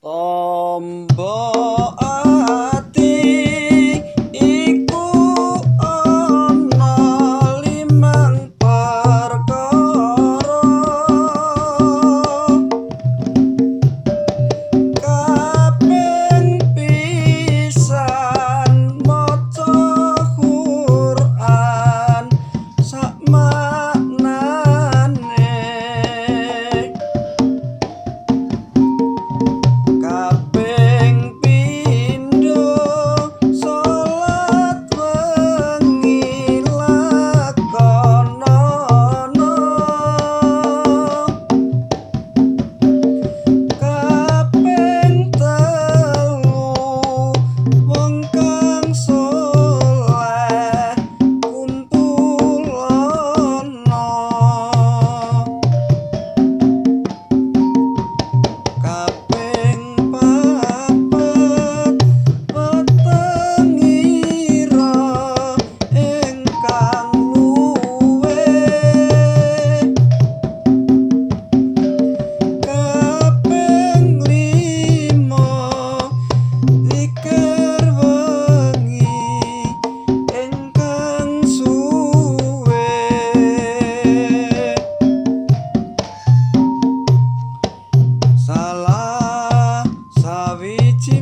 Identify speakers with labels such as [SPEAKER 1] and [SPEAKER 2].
[SPEAKER 1] Tombo ati iku ana limang perkara kaping pisan maca Quran sak maknane kaping pindho salat wengi lakonana kaping telu wong kang saleh kumpulana kaping papat wetengira ingkang luwih kaping lima liker wengi ingkang suwe salah sawiji